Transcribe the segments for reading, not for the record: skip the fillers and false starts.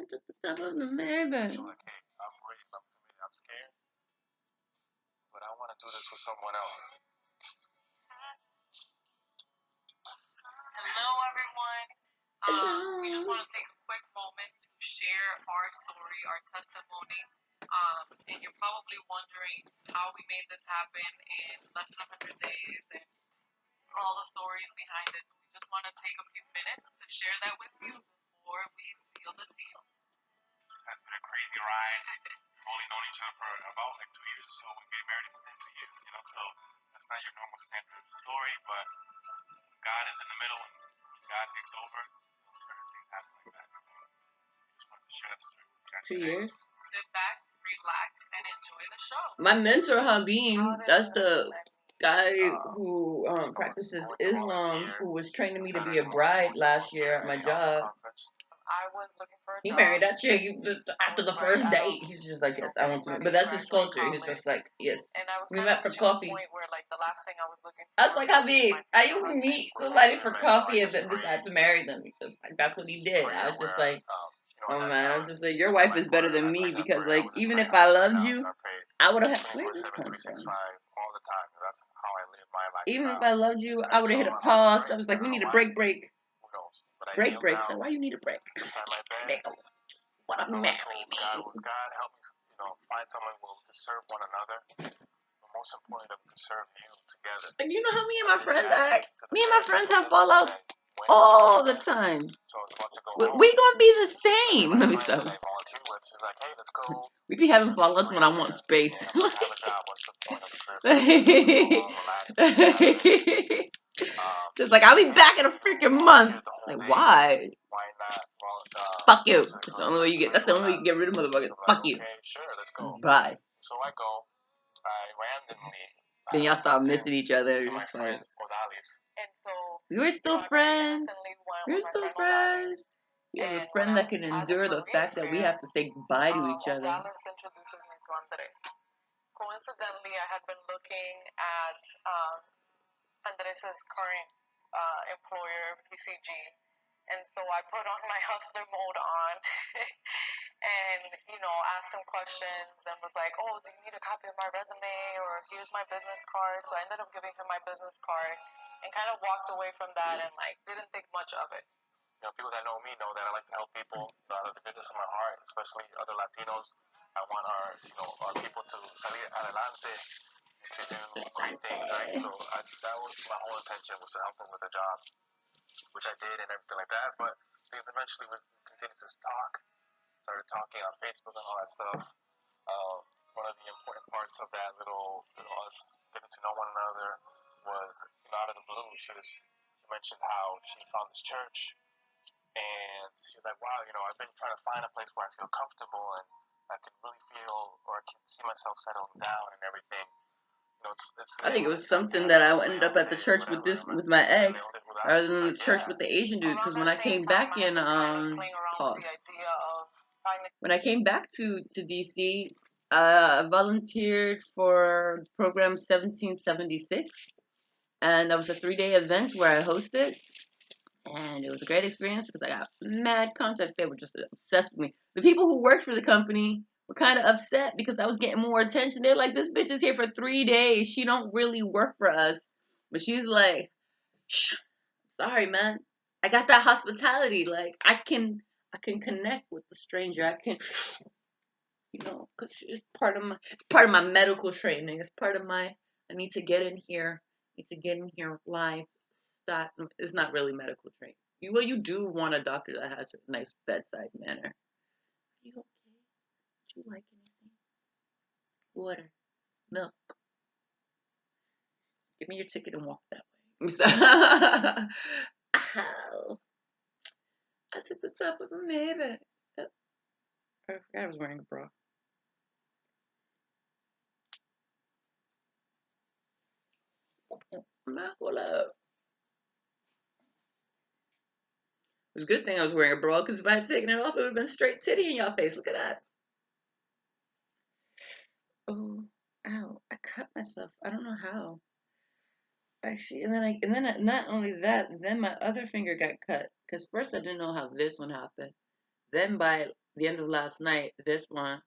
I took the top of the Maybach. You're like, hey, I'm worried, I'm committed, I'm scared, but I want to do this with someone else. Hello, everyone. We just want to take a quick moment to share our story, our testimony. And you're probably wondering how we made this happen in less than 100 days and all the stories behind it. So we just want to take a few minutes to share that with you before we seal the deal. This has been a crazy ride. We've only known each other for about like 2 years or so. We get married within 2 years, you know, so that's not your normal standard story, but God is in the middle and God takes over. You know, certain things happen like that. So I just wanted to share that story with you guys 2 years. Sit back, relax, and enjoy the show. My mentor, Habib, that's the guy who practices Islam, who was training me to be a bride last year at my job. I was looking for a He job. married that chick after the first date. He's just like, yes, I want to. But that's his culture. He's just like, yes. And I was We met for coffee. point where, like, the last thing I was looking I was like, Habib, I used to meet somebody for coffee and then decide to marry them. He's just like, that's what he did. I was just like, oh man, I was just like, your wife is better than me because, like, even if I loved you, I would have. Where did this come from? Even if I loved you, I would have hit a pause. I was like, we need a break. Break. So why you need a break? What a marry me. God help me, find someone who can serve one another. But most importantly, that we can serve you together. And you know how me and my friends act? Me and my friends have fallout all the time. We gonna be the same. Let me stop. We be having fallouts when I want space. Just like, I'll be back in a freaking month. Like, why? Fuck you. That's the only way you get. That's the only way you can get rid of motherfuckers. Fuck you. Bye. So I go. I randomly. Then y'all start missing each other. Just like, and so we were still friends. We were still friends. You have a friend that can endure the fact that we have to say goodbye to each other. Introduces me to Andres. Coincidentally, I had been looking at Andres's current employer, PCG, and so I put on my hustler mode on, and asked him questions and was like, "Oh, do you need a copy of my resume?" Or "Here's my business card." So I ended up giving him my business card, and kind of walked away from that and didn't think much of it. People that know me know that I like to help people out of the goodness of my heart, especially other Latinos. I want our people to salir adelante, to do great things, right? So that was my whole intention, was to help them with a job, which I did and everything like that. But things eventually we continued to talk, started talking on Facebook and all that stuff. One of the important parts of that little us getting to know one another was, out of the blue, she mentioned how she found this church, and she was like, "Wow, I've been trying to find a place where I feel comfortable and I can really feel, or I can see myself settling down and everything." I think it was something that I ended up at the church with my ex rather than the church with the Asian dude. Because when I came back in pause. When I came back to DC, I volunteered for program 1776, and that was a 3-day event where I hosted. And it was a great experience because I got mad contacts. They were just obsessed with me. The people who worked for the company were kind of upset because I was getting more attention. They're like, this bitch is here for 3 days. She don't really work for us. But she's like, shh, sorry, man. I got that hospitality. Like, I can connect with the stranger. I can, because it's part of my medical training. It's part of my, I need to get in here. Live. That is not really medical training. You do want a doctor that has a nice bedside manner. Are you okay? Do you like anything? Water, milk. Give me your ticket and walk that way. Ow. I took the top of the Maybach. Oh, I forgot I was wearing a bra. Hold up. It was a good thing I was wearing a bra, because if I had taken it off, it would have been straight titty in y'all face. Look at that. Oh, ow! I cut myself. I don't know how. Actually, and then not only that, then my other finger got cut. Because first I didn't know how this one happened. Then by the end of last night, this one,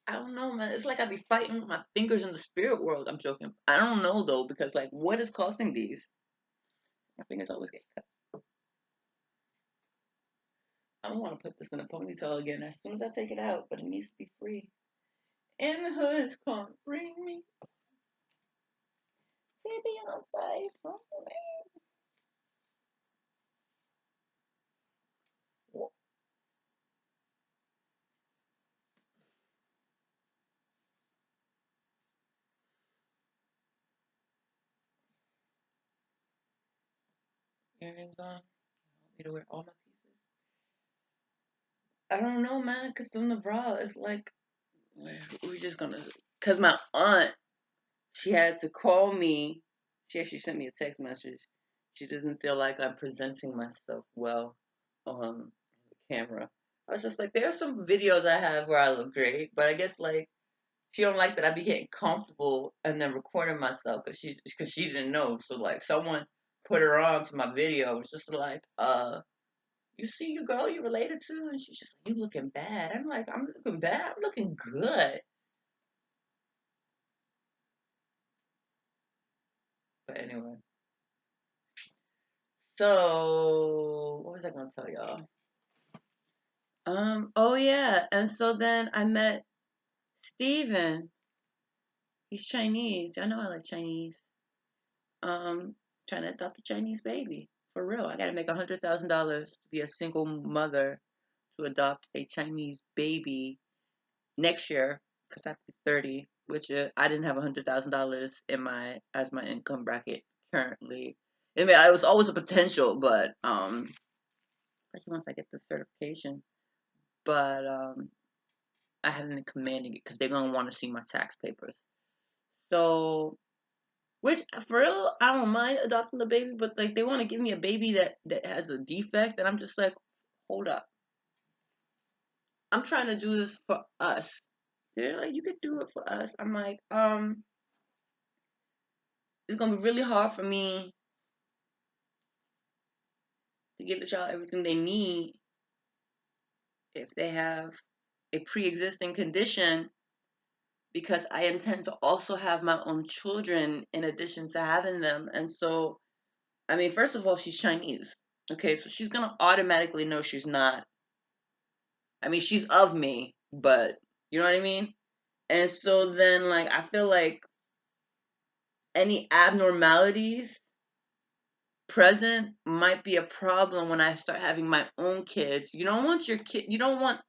I don't know, man. It's like I be fighting with my fingers in the spirit world. I'm joking. I don't know though, because like, what is causing these? My fingers always get cut. I don't want to put this in a ponytail again as soon as I take it out, but it needs to be free. And the hood's gonna bring me, baby, outside from me. Whoa, earrings on. I want me to wear all my pieces. I don't know, man, because in the bra, it's like, we're just gonna, because my aunt, she had to call me. She actually sent me a text message. She doesn't feel like I'm presenting myself well on the camera. I was just like, there's some videos I have where I look great, but I guess like she don't like that I be getting comfortable and then recording myself because she didn't know. So like someone put her on to my video. It was just like, you see your girl you related to, and she's just like, you looking bad. I'm like, I'm looking bad. I'm looking good. But anyway, so what was I gonna tell y'all? Oh yeah, and so then I met Steven. He's Chinese. I know I like Chinese. Um, Trying to adopt a Chinese baby. For real. I gotta make $100,000 to be a single mother to adopt a Chinese baby next year, because I have to be 30, which I didn't have $100,000 in my as my income bracket currently. I mean, it was always a potential, but especially once I get the certification. But I haven't been commanding it because they're gonna want to see my tax papers. So, which for real, I don't mind adopting the baby, but like they want to give me a baby that has a defect, and I'm just like, hold up, I'm trying to do this for us. They're like, you could do it for us. I'm like, it's gonna be really hard for me to give the child everything they need if they have a pre-existing condition, because I intend to also have my own children in addition to having them. And so, I mean, first of all, she's Chinese. Okay, so she's gonna automatically know she's not. I mean, she's of me, but you know what I mean? And so then, like, I feel like any abnormalities present might be a problem when I start having my own kids. You don't want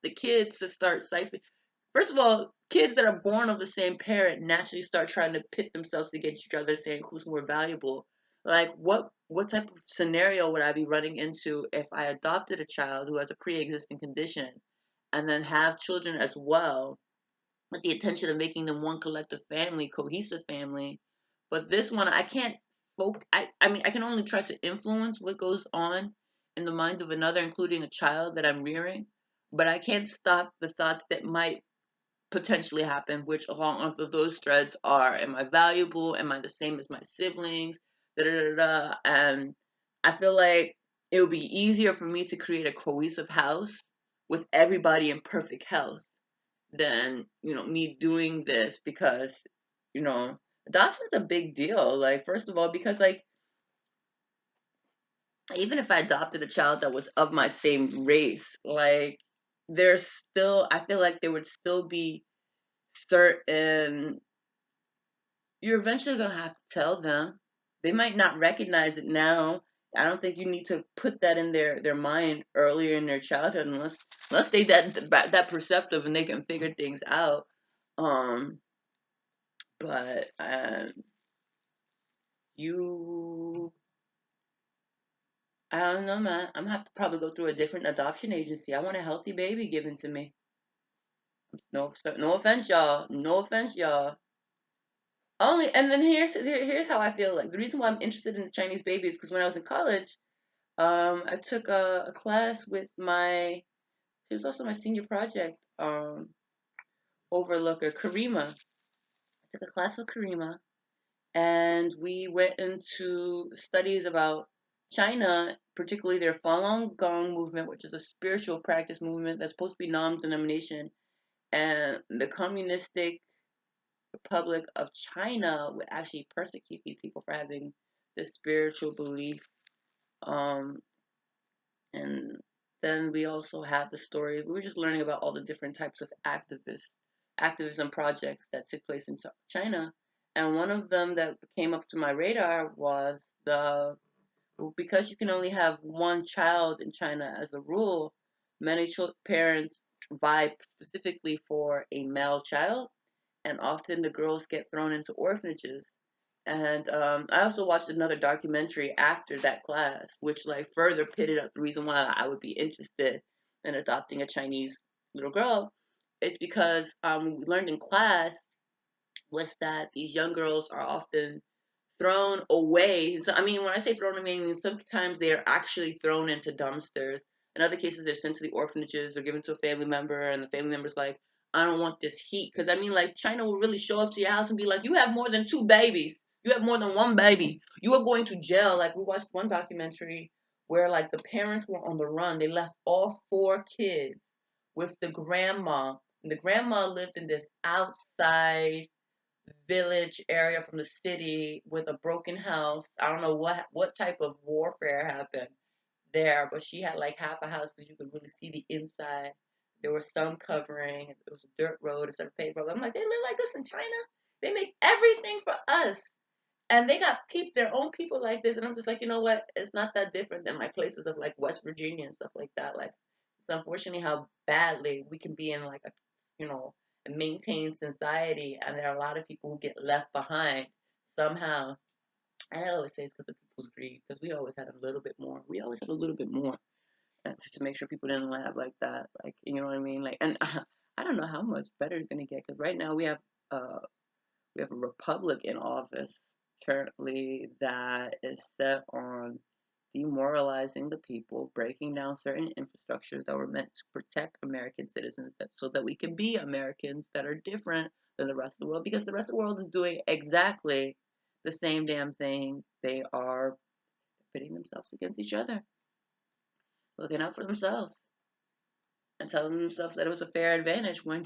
the kids to start siphoning. First of all, kids that are born of the same parent naturally start trying to pit themselves against each other, saying who's more valuable. Like, what type of scenario would I be running into if I adopted a child who has a pre-existing condition and then have children as well, with the intention of making them one collective family, cohesive family? But this one, I can't I mean, I can only try to influence what goes on in the mind of another, including a child that I'm rearing. But I can't stop the thoughts that might potentially happen, which along of those threads are, am I valuable? Am I the same as my siblings? Da da da da. And I feel like it would be easier for me to create a cohesive house with everybody in perfect health than, me doing this, because, you know, adoption's a big deal. Like, first of all, because like even if I adopted a child that was of my same race, like there's still, I feel like there would still be certain, you're eventually going to have to tell them. They might not recognize it now. I don't think you need to put that in their mind earlier in their childhood, unless they that perceptive and they can figure things out. Um, but you, I don't know, man. I'm gonna have to probably go through a different adoption agency. I want a healthy baby given to me. No offense, y'all. No offense, y'all. Only, and then here's how I feel. Like the reason why I'm interested in the Chinese baby is because when I was in college, I took a class with my. She was also my senior project overlooker, Karima. I took a class with Karima, and we went into studies about China, particularly their Falun Gong movement, which is a spiritual practice movement that's supposed to be non-denomination, and the Communistic Republic of China would actually persecute these people for having this spiritual belief. Um, and then we also have the story. We were just learning about all the different types of activism projects that took place in China. And one of them that came up to my radar was because you can only have one child in China as a rule, many parents vie specifically for a male child, and often the girls get thrown into orphanages. And I also watched another documentary after that class, which like further pitted up the reason why I would be interested in adopting a Chinese little girl. Is because we learned in class was that these young girls are often thrown away. So, I mean, when I say thrown away, I mean sometimes they are actually thrown into dumpsters. In other cases, they're sent to the orphanages or given to a family member, and the family member's like, I don't want this heat. Because, I mean, like, China will really show up to your house and be like, you have more than two babies. You have more than one baby. You are going to jail. Like, we watched one documentary where, like, the parents were on the run. They left all four kids with the grandma. And the grandma lived in this outside village area from the city with a broken house. I don't know what type of warfare happened there, but she had like half a house because you could really see the inside. There was some covering. It was a dirt road instead of paved road. I'm like, they live like this in China. They make everything for us, and they got their own people like this. And I'm just like, you know what? It's not that different than like places of like West Virginia and stuff like that. Like, it's unfortunately how badly we can be in like a, you know, a maintained society, and there are a lot of people who get left behind somehow. And I always say it's because of people's greed, because we always had a little bit more. We always had a little bit more, just to make sure people didn't have like that. Like, you know what I mean? Like, and I don't know how much better it's gonna get, because right now uh we have a republic in office currently that is set on demoralizing the people, breaking down certain infrastructures that were meant to protect American citizens, so that we can be Americans that are different than the rest of the world, because the rest of the world is doing exactly the same damn thing. They are pitting themselves against each other, looking out for themselves, and telling themselves that it was a fair advantage when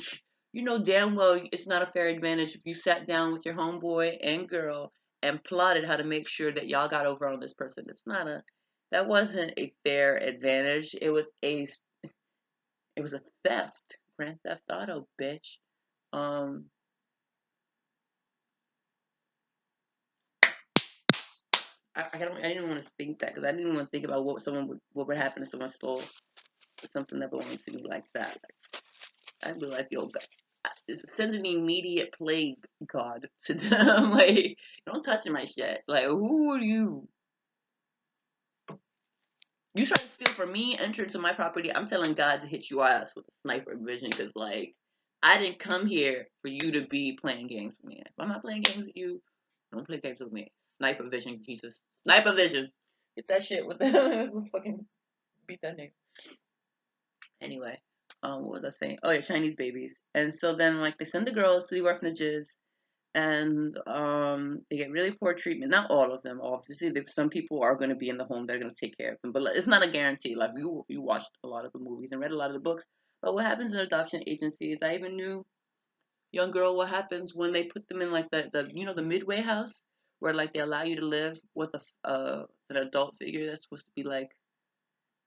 you know damn well it's not a fair advantage if you sat down with your homeboy and girl and plotted how to make sure that y'all got over on this person. That wasn't a fair advantage. It was a theft. Grand Theft Auto, bitch. Um, I didn't want to think that, because I didn't want to think about what would happen if someone stole something that belonged to me like that. Like, I'd be like, yo, send an immediate plague god to them. Like, don't touch my shit. Like, who are you? You try to steal from me, enter into my property. I'm telling God to hit your ass with a sniper vision, because, like, I didn't come here for you to be playing games with me. If I'm not playing games with you, don't play games with me. Sniper vision, Jesus. Sniper vision. Get that shit with the fucking beat that nigga. Anyway, what was I saying? Oh yeah, Chinese babies. And so then like they send the girls to the orphanages, and they get really poor treatment. Not all of them, obviously. Some people are going to be in the home that are going to take care of them, but it's not a guarantee. Like you watched a lot of the movies and read a lot of the books. But what happens in adoption agencies? I even knew, young girl, what happens when they put them in like the the midway house, where like they allow you to live with an adult figure that's supposed to be like,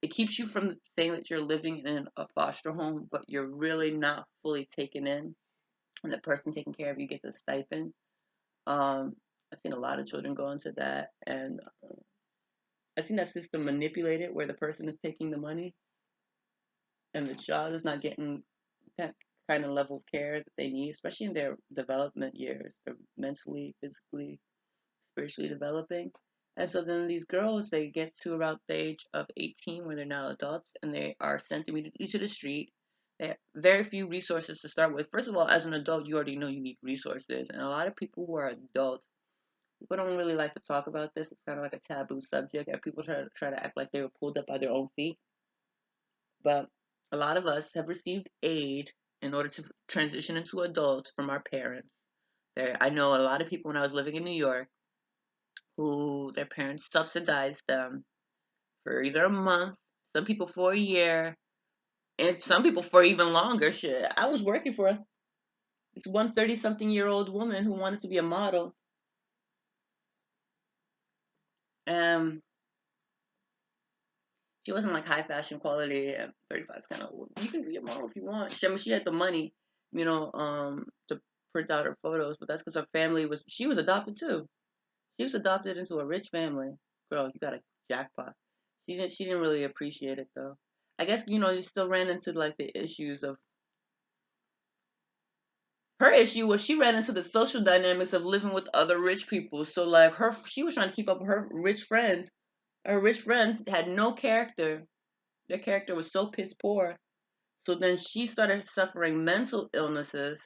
it keeps you from saying that you're living in a foster home, but you're really not fully taken in, and the person taking care of you gets a stipend. Um, I've seen a lot of children go into that, and I've seen that system manipulated where the person is taking the money and the child is not getting that kind of level of care that they need, especially in their development years. They're mentally, physically, spiritually developing. And so then these girls, they get to about the age of 18 where they're now adults, and they are sent immediately to the street. They have very few resources to start with. First of all, as an adult, you already know you need resources. And a lot of people who are adults, people don't really like to talk about this. It's kind of like a taboo subject, and people try to act like they were pulled up by their own feet. But a lot of us have received aid in order to transition into adults from our parents. I know a lot of people when I was living in New York who their parents subsidized them for either a month, some people for a year, and some people for even longer. Shit, I was working for this one 30-something-year-old woman who wanted to be a model. Um, she wasn't like high fashion quality. 35 is kind of old. You can be a model if you want. I mean, she had the money, to print out her photos, but that's because her family she was adopted too. She was adopted into a rich family. Girl, you got a jackpot. She didn't really appreciate it though. I guess, you still ran into like the issues of her issue was she ran into the social dynamics of living with other rich people. So like she was trying to keep up with her rich friends. Her rich friends had no character. Their character was so piss poor. So then she started suffering mental illnesses.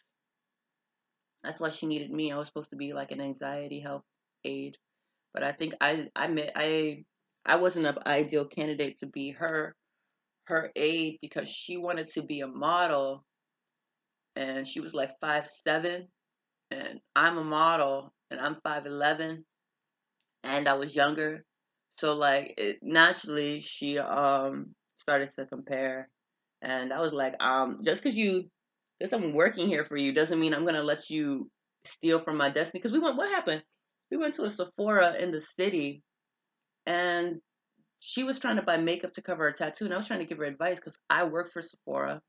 That's why she needed me. I was supposed to be like an anxiety help aid, but I think I wasn't an ideal candidate to be her aide because she wanted to be a model, and she was like 5'7", and I'm a model and I'm 5'11", and I was younger. So like naturally she started to compare, and I was like, just because I'm working here for you doesn't mean I'm gonna let you steal from my destiny. Because what happened? We went to a Sephora in the city, and she was trying to buy makeup to cover her tattoo, and I was trying to give her advice because I work for Sephora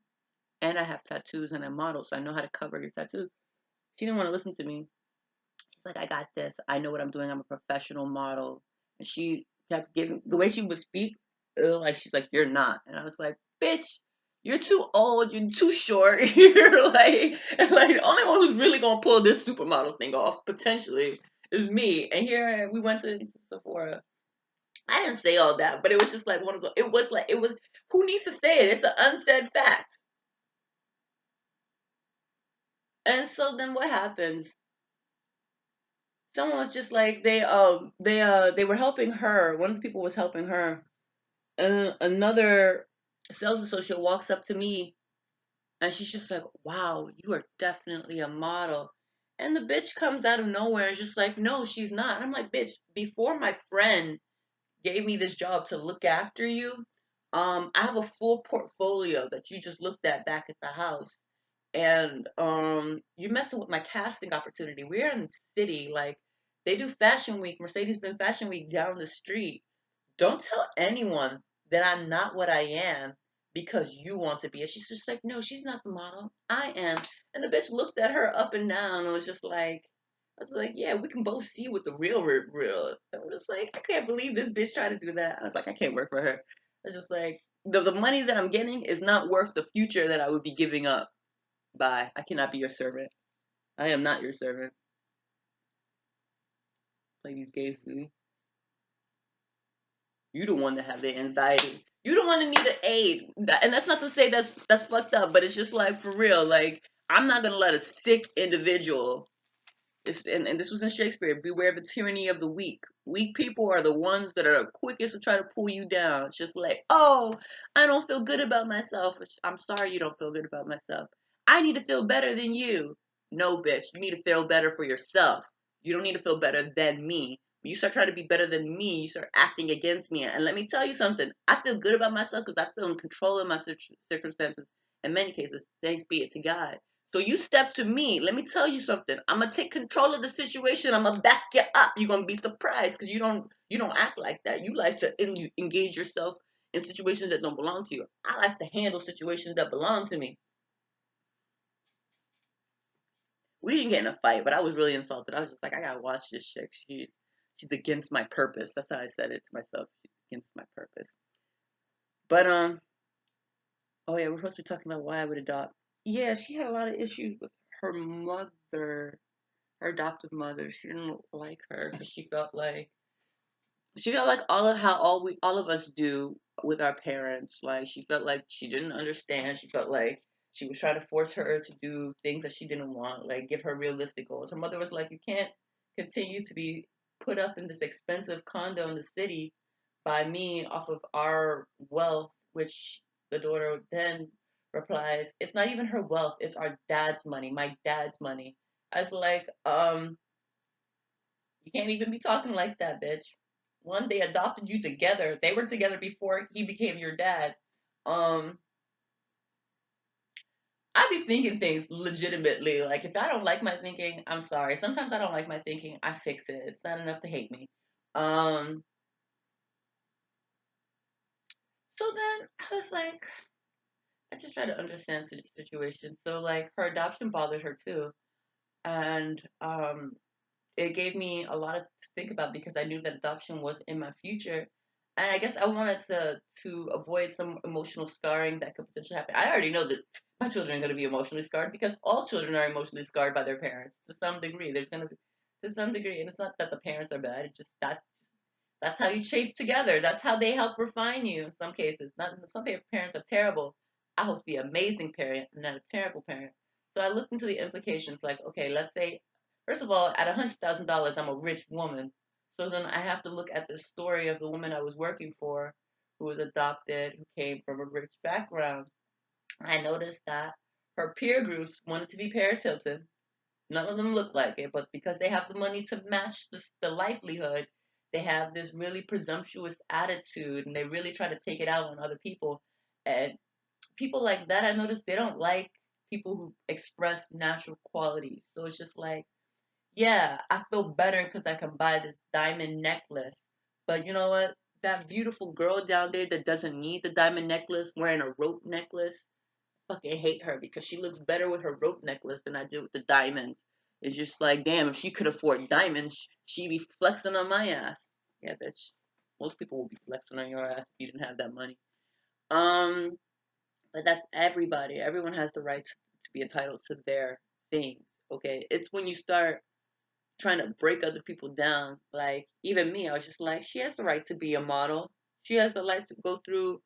and I have tattoos and I'm a model, so I know how to cover your tattoos. She didn't want to listen to me. Like, I got this. I know what I'm doing. I'm a professional model. And she kept giving the way she would speak, like she's like, you're not. And I was like, bitch, you're too old. You're too short. You're like the only one who's really gonna pull this supermodel thing off potentially is me. And here we went to Sephora. I didn't say all that, but it was just like one of the. It was. Who needs to say it? It's an unsaid fact. And so then what happens? Someone was just like they were helping her. One of the people was helping her. Another sales associate walks up to me, and she's just like, "Wow, you are definitely a model." And the bitch comes out of nowhere and just like, "No, she's not." And I'm like, "Bitch, before my friend gave me this job to look after you, I have a full portfolio that you just looked at back at the house, and you're messing with my casting opportunity. We're in the city, like they do Fashion Week, Mercedes-Benz Fashion Week down the street. Don't tell anyone that I'm not what I am because you want to be." And she's just like, "No, she's not the model. I am." And the bitch looked at her up and down and was just like, I was like, "Yeah, we can both see what the real." I was like, I can't believe this bitch tried to do that. I was like, I can't work for her. I was just like, the money that I'm getting is not worth the future that I would be giving up. Bye. I cannot be your servant. I am not your servant. Play these games with me. You the one that have the anxiety. You the one that need an aid. And that's not to say that's fucked up, but it's just like for real. Like, I'm not gonna let a sick individual. And this was in Shakespeare. Beware of the tyranny of the weak. Weak people are the ones that are the quickest to try to pull you down. It's just like, oh, I don't feel good about myself. I'm sorry you don't feel good about myself. I need to feel better than you. No, bitch. You need to feel better for yourself. You don't need to feel better than me. When you start trying to be better than me, you start acting against me. And let me tell you something. I feel good about myself because I feel in control of my circumstances. In many cases, thanks be it to God. So you step to me. Let me tell you something. I'm gonna take control of the situation. I'm gonna back you up. You're gonna be surprised because you don't act like that. You like to engage yourself in situations that don't belong to you. I like to handle situations that belong to me. We didn't get in a fight, but I was really insulted. I was just like, I gotta watch this chick. She's against my purpose. That's how I said it to myself. She's against my purpose. But oh yeah, we're supposed to be talking about why I would adopt. Yeah, she had a lot of issues with her mother, her adoptive mother. She didn't like her because she felt like all of us do with our parents. Like she felt like she didn't understand. She felt like she was trying to force her to do things that she didn't want, like give her realistic goals. Her mother was like, "You can't continue to be put up in this expensive condo in the city by me off of our wealth," which the daughter then replies, "It's not even her wealth, it's our dad's money, my dad's money." I was like, you can't even be talking like that, bitch. One, they adopted you together. They were together before he became your dad. Um, I be thinking things legitimately. Like if I don't like my thinking, I'm sorry. Sometimes I don't like my thinking. I fix it. It's not enough to hate me. Um, so then I was like, I just try to understand the situation. So like her adoption bothered her too, and it gave me a lot to think about because I knew that adoption was in my future. And I guess I wanted to avoid some emotional scarring that could potentially happen. I already know that my children are going to be emotionally scarred because all children are emotionally scarred by their parents to some degree. There's going to be to some degree, and it's not that the parents are bad. It's just that's how you shape together. That's how they help refine you. In some cases, not some parents are terrible. I hope to be an amazing parent and not a terrible parent. So I looked into the implications. Like, okay, let's say first of all, at $100,000, I'm a rich woman. So then I have to look at the story of the woman I was working for, who was adopted, who came from a rich background. I noticed that her peer groups wanted to be Paris Hilton. None of them look like it, but because they have the money to match the livelihood, they have this really presumptuous attitude and they really try to take it out on other people. And people like that, I noticed they don't like people who express natural qualities. So it's just like, yeah, I feel better because I can buy this diamond necklace. But you know what? That beautiful girl down there that doesn't need the diamond necklace, wearing a rope necklace, fucking hate her because she looks better with her rope necklace than I do with the diamonds. It's just like, damn, if she could afford diamonds, she'd be flexing on my ass. Yeah, bitch. Most people would be flexing on your ass if you didn't have that money. Um, but that's everybody. Everyone has the right to be entitled to their things. Okay, it's when you start trying to break other people down. Like even me, I was just like, she has the right to be a model. She has the right to go through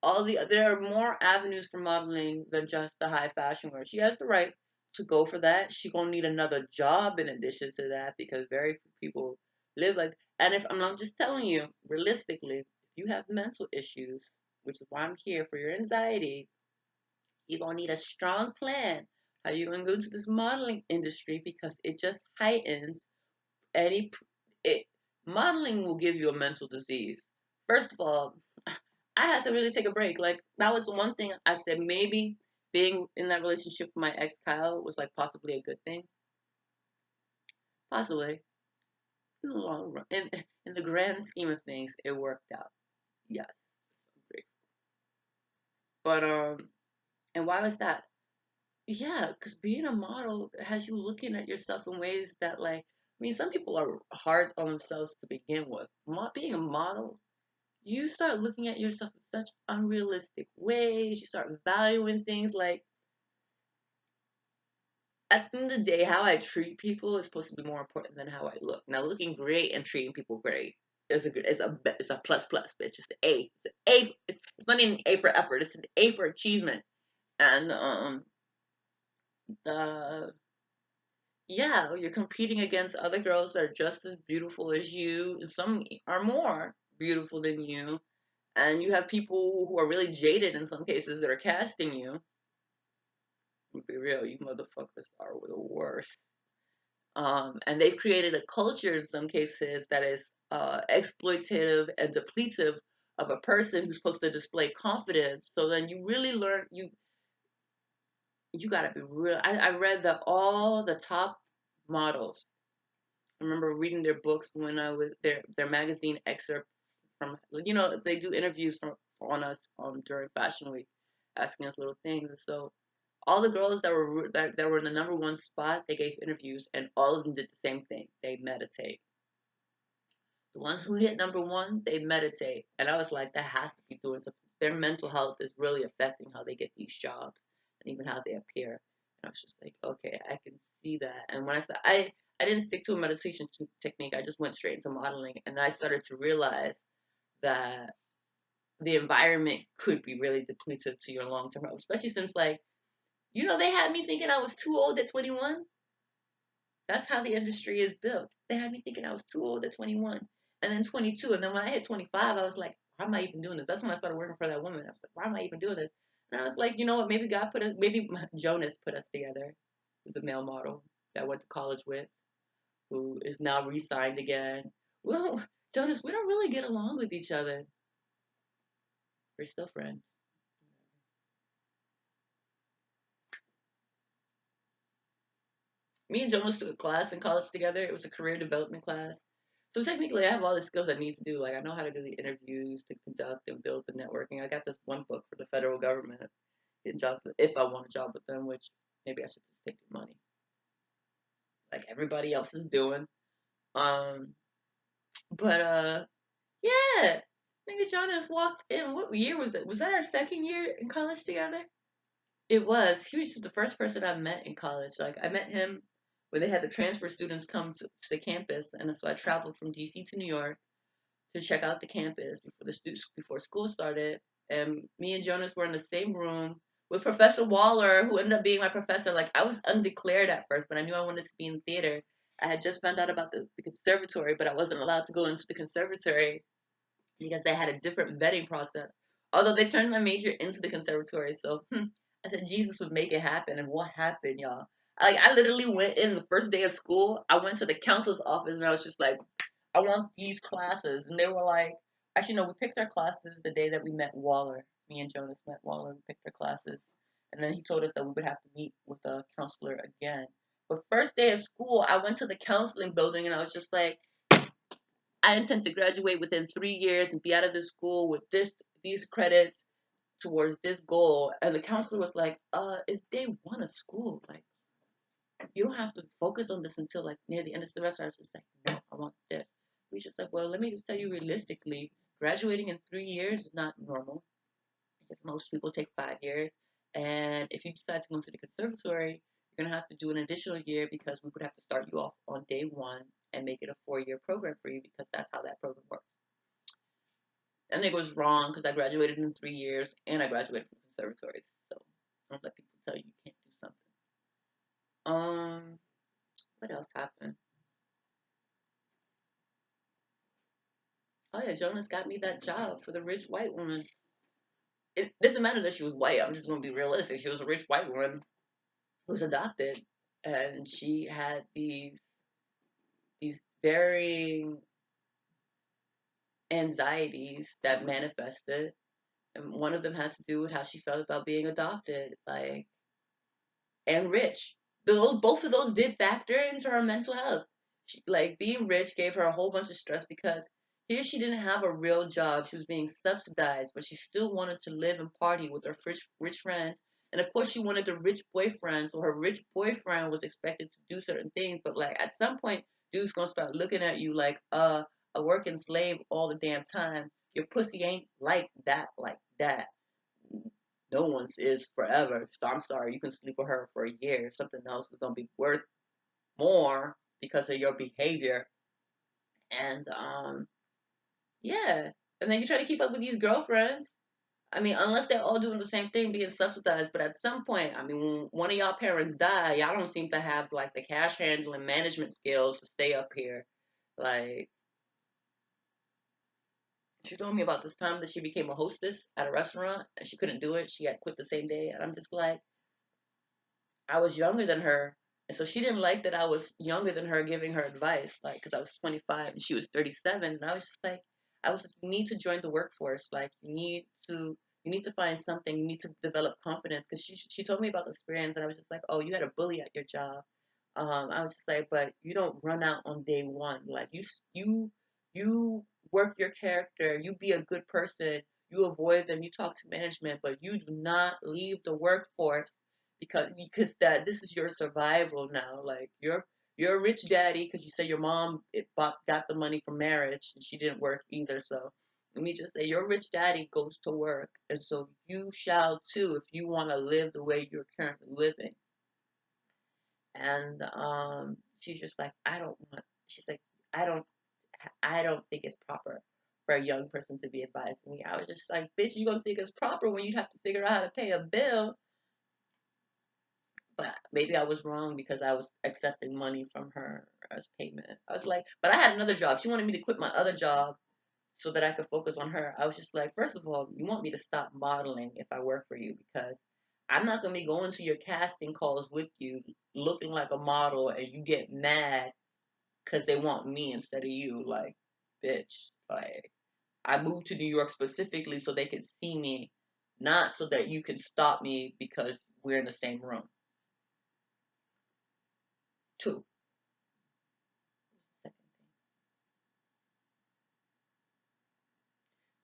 all the. There are more avenues for modeling than just the high fashion wear. She has the right to go for that. She gonna need another job in addition to that because very few people live like. And if I'm not just telling you, realistically, if you have mental issues, which is why I'm here for your anxiety, you're gonna need a strong plan. How you gonna go to this modeling industry because it just heightens any it modeling will give you a mental disease. First of all, I had to really take a break. Like that was the one thing I said maybe being in that relationship with my ex Kyle was like possibly a good thing. Possibly. In the long run. In the grand scheme of things, it worked out. Yes. But and why was that? Yeah, because being a model has you looking at yourself in ways that like I mean some people are hard on themselves to begin with. Being a model you start looking at yourself in such unrealistic ways. You start valuing things like at the end of the day, how I treat people is supposed to be more important than how I look. Now, looking great and treating people great is a plus plus, bitch. It's the A. It's the A. It's not even A for effort. It's an A for achievement. And the yeah, you're competing against other girls that are just as beautiful as you. Some are more beautiful than you, and you have people who are really jaded in some cases that are casting you. Be real, you motherfuckers are the worst. And they've created a culture in some cases that is exploitative and depletive of a person who's supposed to display confidence. So then you really learn you gotta be real. I read that all the top models. I remember reading their books when I was their magazine excerpt from they do interviews from on us during Fashion Week, asking us little things. And so all the girls that were in the number one spot, they gave interviews, and all of them did the same thing. They meditate. The ones who hit number one, they meditate, and I was like, that has to be doing something. Their mental health is really affecting how they get these jobs and even how they appear. And I was just like, okay, I can see that. And when I started, I didn't stick to a meditation technique. I just went straight into modeling, and I started to realize that the environment could be really depletive to your long term health, especially since like they had me thinking I was too old at 21. That's how the industry is built. They had me thinking I was too old at 21 and then 22. And then when I hit 25, I was like, why am I even doing this? That's when I started working for that woman. I was like, why am I even doing this? And I was like, you know what? Maybe maybe Jonas put us together. Who's a male model that I went to college with, who is now re signed again. Well, Jonas, we don't really get along with each other. We're still friends. Me and Jonas took a class in college together. It was a career development class. So technically, I have all the skills I need to do. Like, I know how to do the interviews, to conduct and build the networking. I got this one book for the federal government, getting jobs if I want a job with them, which maybe I should just take the money, like everybody else is doing. Um, but yeah, nigga Jonas walked in. What year was it? Was that our second year in college together? It was. He was just the first person I met in college. Like I met him when they had the transfer students come to the campus, and so I traveled from DC to New York to check out the campus before school started. And me and Jonas were in the same room with Professor Waller, who ended up being my professor. Like I was undeclared at first, but I knew I wanted to be in theater. I had just found out about the conservatory, but I wasn't allowed to go into the conservatory because they had a different vetting process. Although they turned my major into the conservatory, so I said Jesus would make it happen, and what happened, y'all? Like I literally went in the first day of school. I went to the counselor's office, and I was just like, I want these classes, and they were like, actually no, we picked our classes the day that we met Waller. Me and Jonas met Waller. We picked our classes, and then he told us that we would have to meet with the counselor again. But first day of school, I went to the counseling building, and I was just like, I intend to graduate within 3 years and be out of this school with these credits towards this goal. And the counselor was like, it's day one of school. Like, you don't have to focus on this until like near the end of the semester. I was just like, no, I want this. He's just like, well, let me just tell you realistically, graduating in 3 years is not normal because most people take 5 years. And if you decide to go to the conservatory, you're gonna have to do an additional year because we would have to start you off on day one and make it a 4 year program for you because that's how that program works. And it was wrong because I graduated in 3 years and I graduated from conservatories. So don't let people tell you can't do something. What else happened? Oh yeah, Jonas got me that job for the rich white woman. It doesn't matter that she was white. I'm just gonna be realistic. She was a rich white woman who was adopted, and she had these varying anxieties that manifested, and one of them had to do with how she felt about being adopted. Like and rich. Both of those did factor into her mental health. Like being rich gave her a whole bunch of stress because here she didn't have a real job. She was being subsidized, but she still wanted to live and party with her rich friends. And of course, she wanted the rich boyfriend. So her rich boyfriend was expected to do certain things. But like at some point, dude's gonna start looking at you like a working slave all the damn time. Your pussy ain't like that. No one's is forever. So I'm sorry, you can sleep with her for a year. Something else is gonna be worth more because of your behavior. And yeah. And then you try to keep up with these girlfriends. I mean, unless they're all doing the same thing, being subsidized. But at some point, I mean, when one of y'all parents die, y'all don't seem to have like the cash handling management skills to stay up here. Like she told me about this time that she became a hostess at a restaurant and she couldn't do it. She had quit the same day, and I'm just like, I was younger than her. And so she didn't like that I was younger than her giving her advice, like, because I was 25 and she was 37. And I was just like, you need to join the workforce. Like, you need to find something. You need to develop confidence. Because she told me about the experience, and I was just like, oh, you had a bully at your job. I was just like, but you don't run out on day one. Like, you work your character. You be a good person. You avoid them. You talk to management, but you do not leave the workforce because that this is your survival now. Like you're a rich daddy because you say your mom got the money from marriage and she didn't work either. So let me just say your rich daddy goes to work, and so you shall too if you want to live the way you're currently living. And she's just like, I don't want. She's like, I don't. I don't think it's proper for a young person to be advising me. I was just like, bitch, you gonna think it's proper when you have to figure out how to pay a bill. But maybe I was wrong because I was accepting money from her as payment. I was like, but I had another job. She wanted me to quit my other job so that I could focus on her. I was just like, first of all, you want me to stop modeling if I work for you because I'm not going to be going to your casting calls with you looking like a model and you get mad because they want me instead of you. Like, bitch. Like, I moved to New York specifically so they could see me, not so that you can stop me because we're in the same room. Two.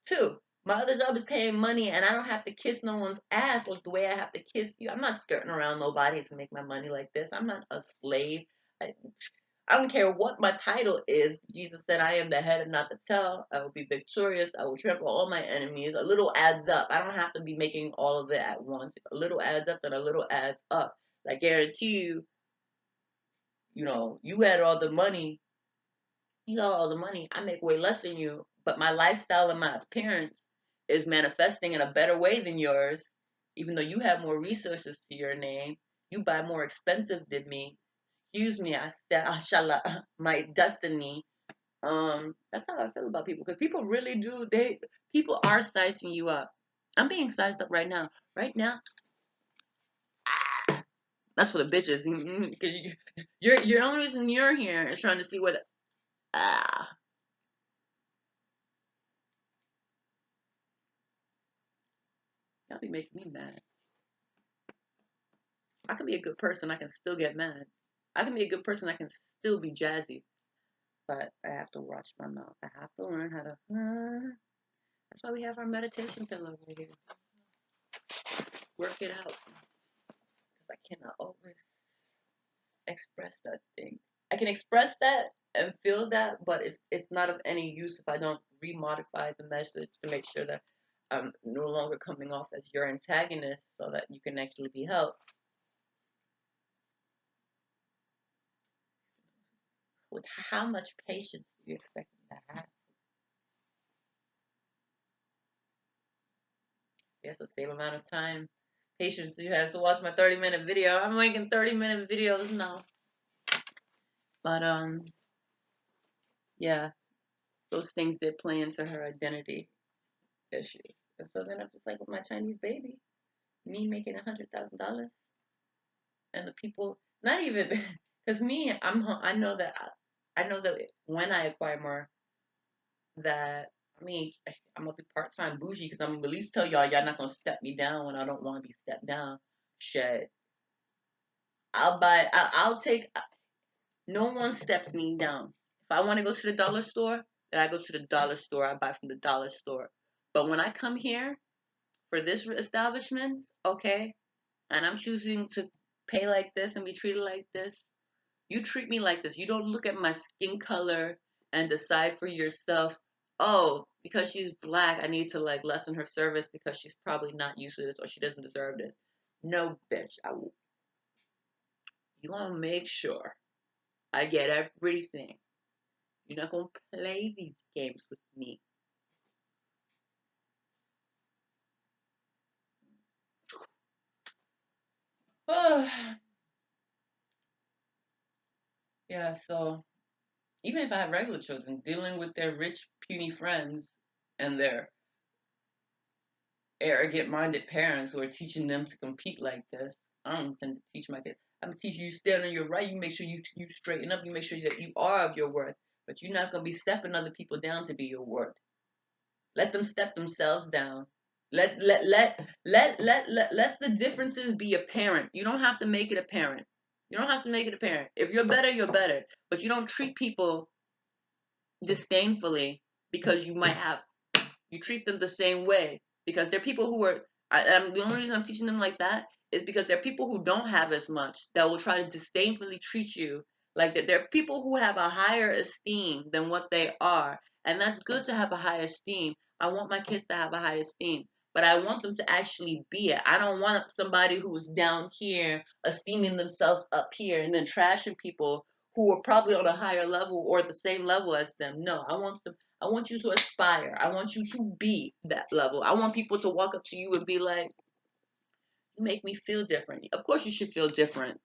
Two, my other job is paying money and I don't have to kiss no one's ass like the way I have to kiss you. I'm not skirting around nobody to make my money like this. I'm not a slave. I, I don't care what my title is. Jesus said, I am the head and not the tail. I will be victorious. I will trample all my enemies. A little adds up. I don't have to be making all of it at once. A little adds up, then a little adds up. I guarantee you, you had all the money. You got all the money. I make way less than you, but my lifestyle and my appearance is manifesting in a better way than yours. Even though you have more resources to your name, you buy more expensive than me. Excuse me, I said, Ashallah, my destiny. That's how I feel about people because people really do. People are sizing you up. I'm being sized up right now. Right now, that's for the bitches because you're the only reason you're here is trying to see whether ah. Y'all be making me mad. I can be a good person. I can still get mad. I can be a good person. I can still be jazzy. But I have to watch my mouth. I have to learn how to. That's why we have our meditation pillow right here. Work it out. Because I cannot always express that thing. I can express that and feel that, but it's not of any use if I don't remodify the message to make sure that I'm no longer coming off as your antagonist so that you can actually be helped. With how much patience do you expect me to have? Yes, the same amount of time, patience you have to watch my 30-minute video. I'm making 30-minute videos now. But yeah, those things did play into her identity issues. And so then I'm just like with my Chinese baby, me making $100,000, and the people not even because me, I know that when I acquire more, that I mean I'm gonna be part-time bougie because I'm gonna at least tell y'all not gonna step me down when I don't want to be stepped down. Shit. I'll take, no one steps me down. If I want to go to the dollar store, then I go to the dollar store. I buy from the dollar store. But when I come here for this establishment, okay, and I'm choosing to pay like this and be treated like this, you treat me like this. You don't look at my skin color and decide for yourself, oh, because she's black, I need to like lessen her service because she's probably not used to this or she doesn't deserve this. No, bitch. You gonna make sure I get everything. You're not gonna play these games with me. Yeah, so even if I have regular children dealing with their rich, puny friends and their arrogant minded parents who are teaching them to compete like this, I don't intend to teach my kids. I'm gonna teach you stand on your right. You make sure you straighten up. You make sure that you are of your worth. But you're not gonna be stepping other people down to be your worth. Let them step themselves down. Let the differences be apparent. You don't have to make it apparent. You don't have to make it apparent. If you're better, you're better. But you don't treat people disdainfully because you treat them the same way. Because they're people who are, the only reason I'm teaching them like that is because they're people who don't have as much that will try to disdainfully treat you like that. They're people who have a higher esteem than what they are. And that's good to have a high esteem. I want my kids to have a high esteem, but I want them to actually be it. I don't want somebody who's down here esteeming themselves up here and then trashing people who are probably on a higher level or the same level as them. No, I want you to aspire. I want you to be that level. I want people to walk up to you and be like, you make me feel different. Of course you should feel different.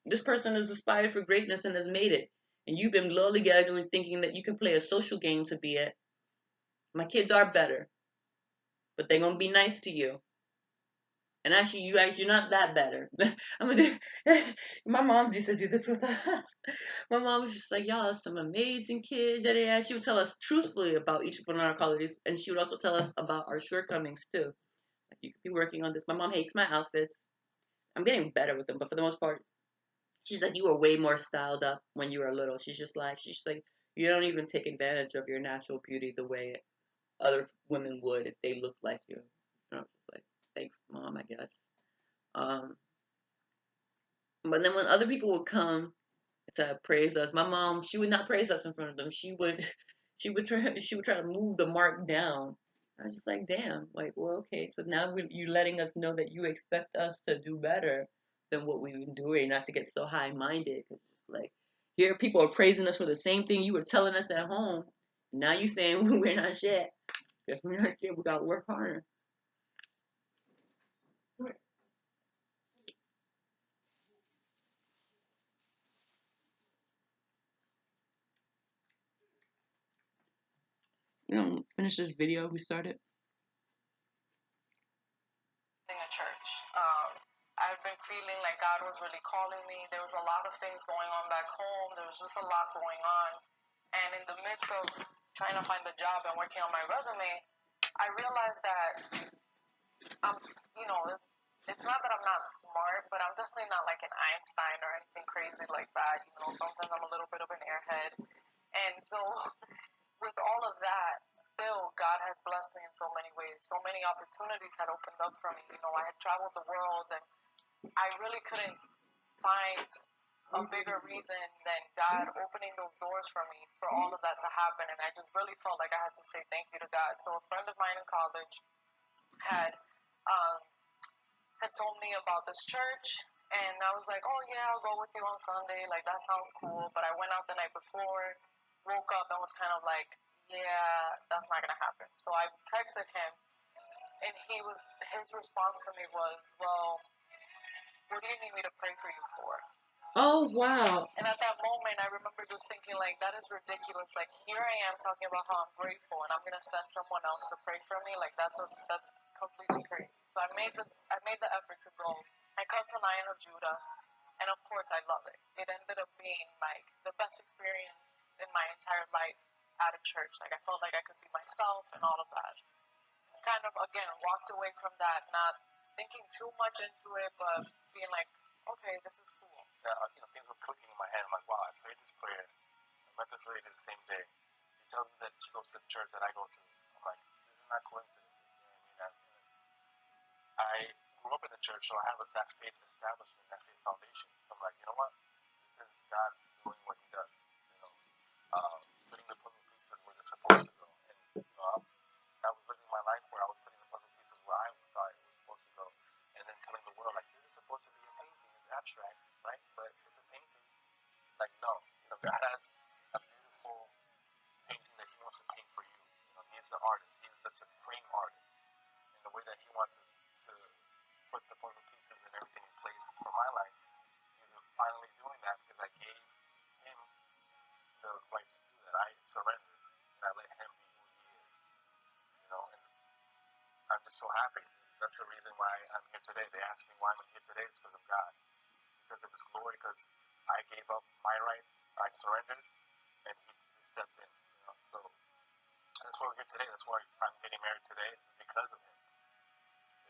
This person has aspired for greatness and has made it. And you've been lollygagging thinking that you can play a social game to be it. My kids are better, but they're going to be nice to you. And actually, you're not that better. I'm gonna do, my mom used to do this with us. My mom was just like, y'all are some amazing kids. Yada, yada. She would tell us truthfully about each one of our qualities, and she would also tell us about our shortcomings too. Like, you could be working on this. My mom hates my outfits. I'm getting better with them, but for the most part, she's like, you were way more styled up when you were little. She's like, you don't even take advantage of your natural beauty the way other women would if they looked like you. And I was just like, thanks, mom, I guess. Um, but then when other people would come to praise us, my mom, she would not praise us in front of them. She would try to move the mark down. I was just like, damn, like, well, okay, so now you're letting us know that you expect us to do better than what we've been doing, not to get so high-minded. Cause it's like, here people are praising us for the same thing you were telling us at home. Now you saying we're not shit. If we're not shit, we gotta work harder. You know, finish this video we started. In a church. I've been feeling like God was really calling me. There was a lot of things going on back home. There was just a lot going on. And in the midst of trying to find a job and working on my resume, I realized that I'm, you know, it's not that I'm not smart, but I'm definitely not like an Einstein or anything crazy like that. You know, sometimes I'm a little bit of an airhead. And so with all of that, still God has blessed me in so many ways. So many opportunities had opened up for me. You know, I had traveled the world and I really couldn't find a bigger reason than God opening those doors for me for all of that to happen. And I just really felt like I had to say thank you to God. So a friend of mine in college had um, had told me about this church, and I was like, oh yeah, I'll go with you on Sunday. Like, that sounds cool. But I went out the night before, woke up and was kind of like, yeah, that's not gonna happen. So I texted him, and his response to me was, well, what do you need me to pray for you for? Oh, wow. And at that moment, I remember just thinking, like, that is ridiculous. Like, here I am talking about how I'm grateful, and I'm gonna send someone else to pray for me. Like, that's completely crazy. So I made the effort to go. I come to Lion of Judah, and of course, I love it. It ended up being like the best experience in my entire life at a church. Like, I felt like I could be myself and all of that. Kind of, again, walked away from that, not thinking too much into it, but being like, okay, this is cool. Things were clicking in my head. I'm like, wow, I prayed this prayer. I met this lady the same day. She tells me that she goes to the church that I go to. I'm like, this is not coincidence. You know what I mean? I grew up in the church, so I have that faith establishment, that faith foundation. So I'm like, you know what? This is God doing what He does. You know, putting the puzzle pieces where they're supposed to go. And I was living my life where I was putting the puzzle pieces where I thought it was supposed to go, and then telling the world, like, this is supposed to be a painting. It's abstract, right? But it's a painting. Like, no, God has a beautiful painting that He wants to paint for you. He's the artist. He's the supreme artist. And the way that He wants us to put the puzzle pieces and everything in place for my life, He's finally doing that because I gave Him the rights to do that. I surrendered and I let Him be who He is. And I'm just so happy. That's the reason why I'm here today. They ask me why I'm here today. It's because of God, because of His glory, because I gave up my rights, I surrendered, and He stepped in. So that's why we're here today. That's why I'm getting married today, because of Him.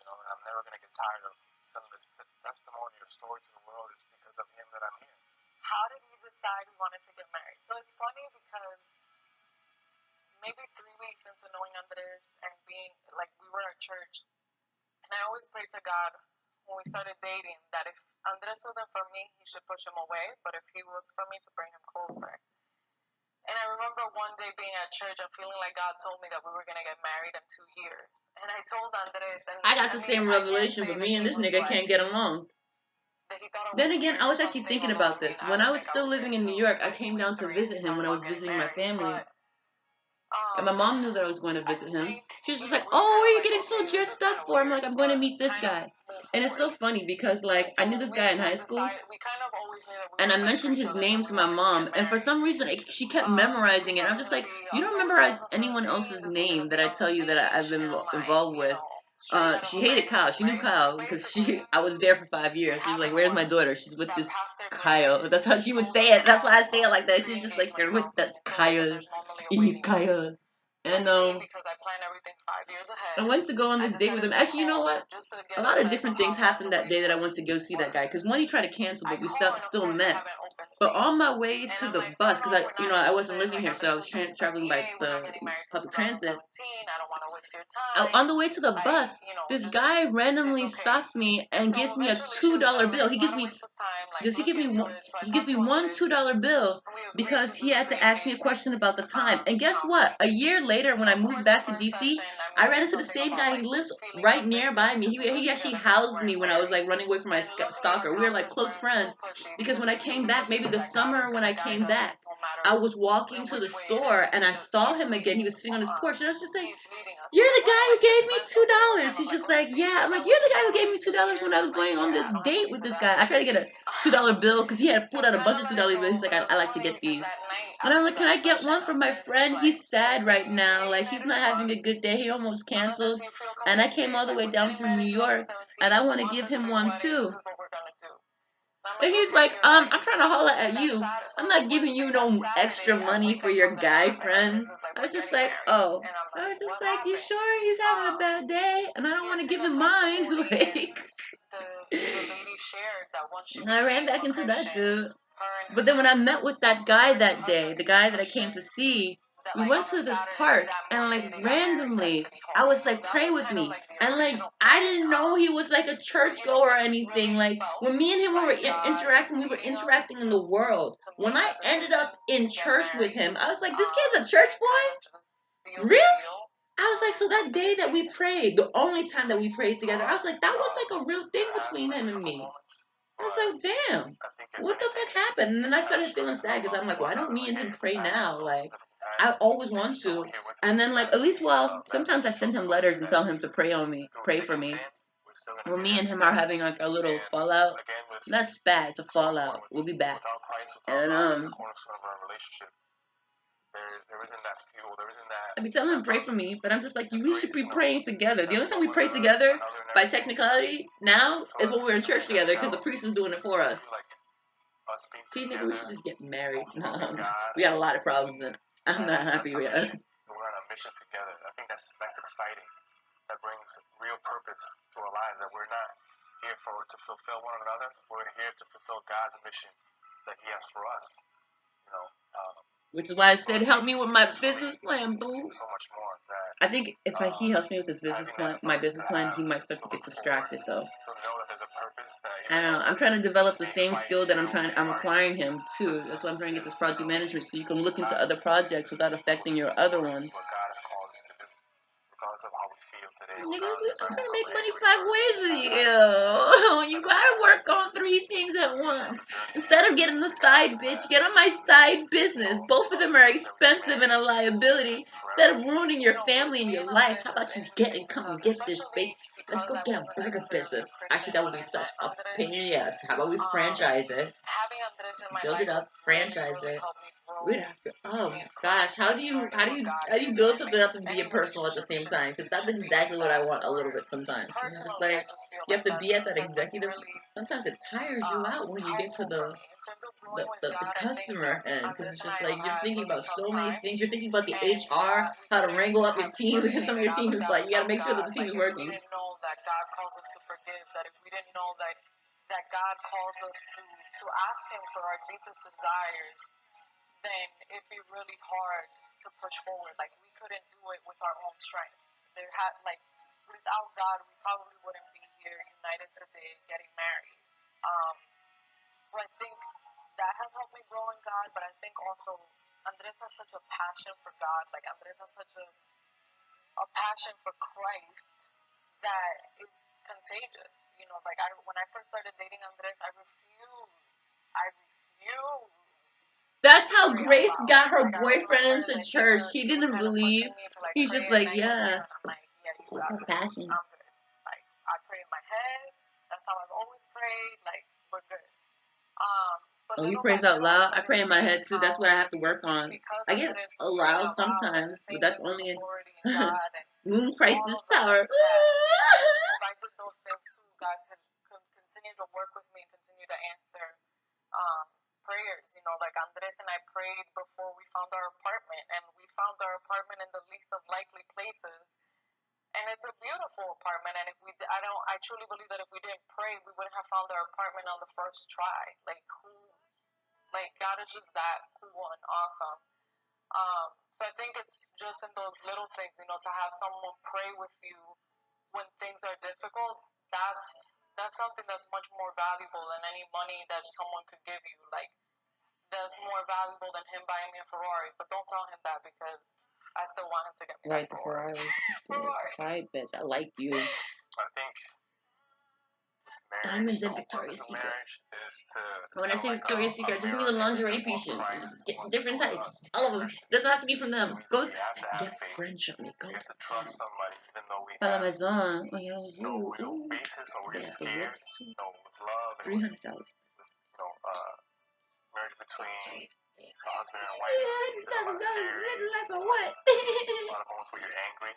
And I'm never going to get tired of telling this testimony or story to the world. It's because of Him that I'm here. How did we decide we wanted to get married? So it's funny because maybe 3 weeks into knowing Andres and being, like, we were at church, and I always prayed to God when we started dating that if Andres wasn't for me, He should push him away, but if he was for me, to bring him closer. And I remember one day being at church and feeling like God told me that we were going to get married in 2 years. And I told Andres, and I got the same revelation, but me and this nigga can't get along. Then again, I was actually thinking about this. When I was still living in New York, I came down to visit him when I was visiting my family. And my mom knew that I was going to visit him. She was just like, oh, what are you getting so dressed up for? I'm like, I'm going to meet this guy. And it's so funny because, like, I knew this guy in high school. And I mentioned his name to my mom. And for some reason, she kept memorizing it. I'm just like, you don't memorize anyone else's name that I tell you that I've been involved with. She hated Kyle. She knew Kyle because I was there for 5 years. She was like, "Where's my daughter?" She's with this Kyle. That's how she would say it. That's why I say it like that. She's just like, "You're with that Kyle, Kyle." And I went to go on this date with him. Actually, you know what? A lot of different things happened that day that I went to go see that guy. Because one, he tried to cancel, but we still met. But on my way to the bus, because I wasn't living here, so I was traveling by the public transit. On the way to the bus, this guy randomly stops me and gives me a $2 bill. He gives me one $2 bill because he had to ask me a question about the time. And guess what? A year later, when I moved back to DC, I ran into the same guy. He lives right nearby me. He actually housed me when I was like running away from my stalker. We were like close friends because when I came back, maybe the summer when I came back, I was walking to the store and I saw him again. He was sitting on his porch and I was just like, "You're the guy who gave me $2." He's just like, "Yeah." I'm like, "You're the guy who gave me $2 when I was going on this date with this guy." I tried to get a $2 bill because he had pulled out a bunch of $2 bills. He's like, I like to get these. And I'm like, "Can I get one for my friend? He's sad right now. Like, he's not having a good day. He almost canceled. And I came all the way down from New York and I want to give him one too." And he's like, "I'm trying to holler at you. I'm not giving you no extra money for your guy friend." I was just like, "Oh." I was just like, "You sure he's having a bad day? And I don't want to give him mine." Like, and I ran back into that dude. But then when I met with that guy that day, the guy that I came to see, we went to this park and like randomly, I was like, "Pray with me." And like, I didn't know he was like a churchgoer or anything. Like, when me and him were interacting, we were interacting in the world. When I ended up in church with him, I was like, "This kid's a church boy? Really?" I was like, so that day that we prayed, the only time that we prayed together, I was like, that was like a real thing between him and me. I was like, "Damn, what the fuck happened?" And then I started feeling sad because I'm like, "Why don't me and him pray now?" Like, I always want to. And then, like, at least, well, sometimes I send him letters and tell him to pray for me. Well, me and him are having like a little fallout. That's bad. It's a fallout. We'll be back. And I be telling him to pray for me, but I'm just like, we should be praying together. The only time we pray together, by technicality, now is when we're in church together because the priest is doing it for us. See, nigga, we should just get married. We got a lot of problems, and I'm not happy with it. We're on a mission together. I think that's exciting. That brings real purpose to our lives. That we're not here to fulfill one another. We're here to fulfill God's mission that He has for us. You know. Which is why I said, "Help me with my business plan, boo." So much more. I think if he helps me with his business plan, my business plan, he might start to get distracted though. I don't know. I'm trying to develop the same skill that I'm acquiring him too. That's why I'm trying to get this project management so you can look into other projects without affecting your other ones. Nigga, I'm trying to make money 5 ways a year. You gotta work on 3 things at once. Instead of getting the side bitch, get on my side business. Both of them are expensive and a liability. Instead of ruining your family and your life, how about you come and get this bitch? Let's go get a burger business. Actually, that would be such a pain in the ass. How about we franchise it? Build it up, franchise it. We'd have to. Oh gosh, how do you build something up and be impersonal at the same time? Because that's exactly what I want a little bit sometimes. It's just like you have to be at that executive. Sometimes it tires you out when you get to the customer end because it's just like you're thinking about so many things. You're thinking about the HR, how to wrangle up your team because some of your team is like you got to make sure that the team is working. That God calls us to ask Him for our deepest desires, then it'd be really hard to push forward. Like, we couldn't do it with our own strength. Without God, we probably wouldn't be here united today, getting married. So I think that has helped me grow in God, but I think also Andres has such a passion for God. Like, Andres has such a passion for Christ that it's contagious. You know, like, when I first started dating Andres, I refused. That's how Grace got her boyfriend into church. She didn't believe. He's just like, yeah. Her passion. Like, I pray in my head. That's how I've always prayed. Like, we're good. but Oh, you little praise by out little, I loud? I started pray in my seeing head too. That's how, what I have to work on. because I I get couldn't pray loud out loud and sometimes, the but same that's thing with only authority and God and moon all crisis of that, power. that if I did those things too, God could continue to work with me, continue to answer prayers. You know, like Andres and I prayed before we found our apartment, and we found our apartment in the least of likely places. And it's a beautiful apartment. And if we, I truly believe that if we didn't pray, we wouldn't have found our apartment on the first try. Like God is just that cool and awesome. So I think it's just in those little things, you know, to have someone pray with you when things are difficult. That's something that's much more valuable than any money that someone could give you. Like, that's more valuable than him buying me a Ferrari. But don't tell him that, because I still want him to get me Right, that the Ferrari. Ferrari. Side bitch, I like you. I think Diamonds and Victoria's Secret. When I say Victoria's Secret, just mean the lingerie pieces. Just get different types. All of them. Doesn't have to be from them. Go get French on me. Go to Para la maison. Oh, yeah, you. $300. Marriage between a husband and wife. I'm not scared. Life or what? A lot of moments where you're angry,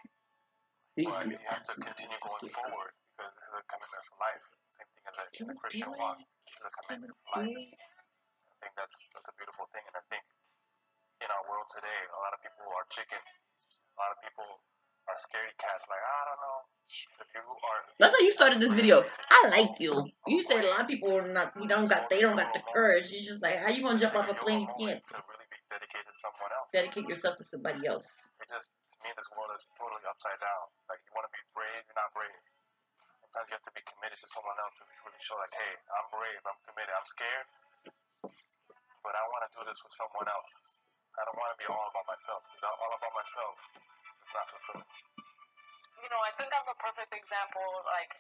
but you have to continue going forward because this is a commitment for life. Same thing as a Christian walk. This is a commitment for life. I think that's a beautiful thing, and I think in our world today, a lot of people are chicken. A lot of people are scaredy cats. Like, I don't know. If you are, that's how you started this video. I like you. You said a lot of people are not. They don't got the courage. It's just like, how you gonna jump off a plane? You can't to really be dedicated to someone else. dedicate yourself to somebody else. It just, to me, this world is totally upside down. Like, you want to be brave, you're not brave. Sometimes you have to be committed to someone else to really show, like, hey, I'm brave, I'm committed, I'm scared, but I want to do this with someone else. I don't want to be all about myself, because all about myself is not fulfilling. You know, I think I'm a perfect example. Like,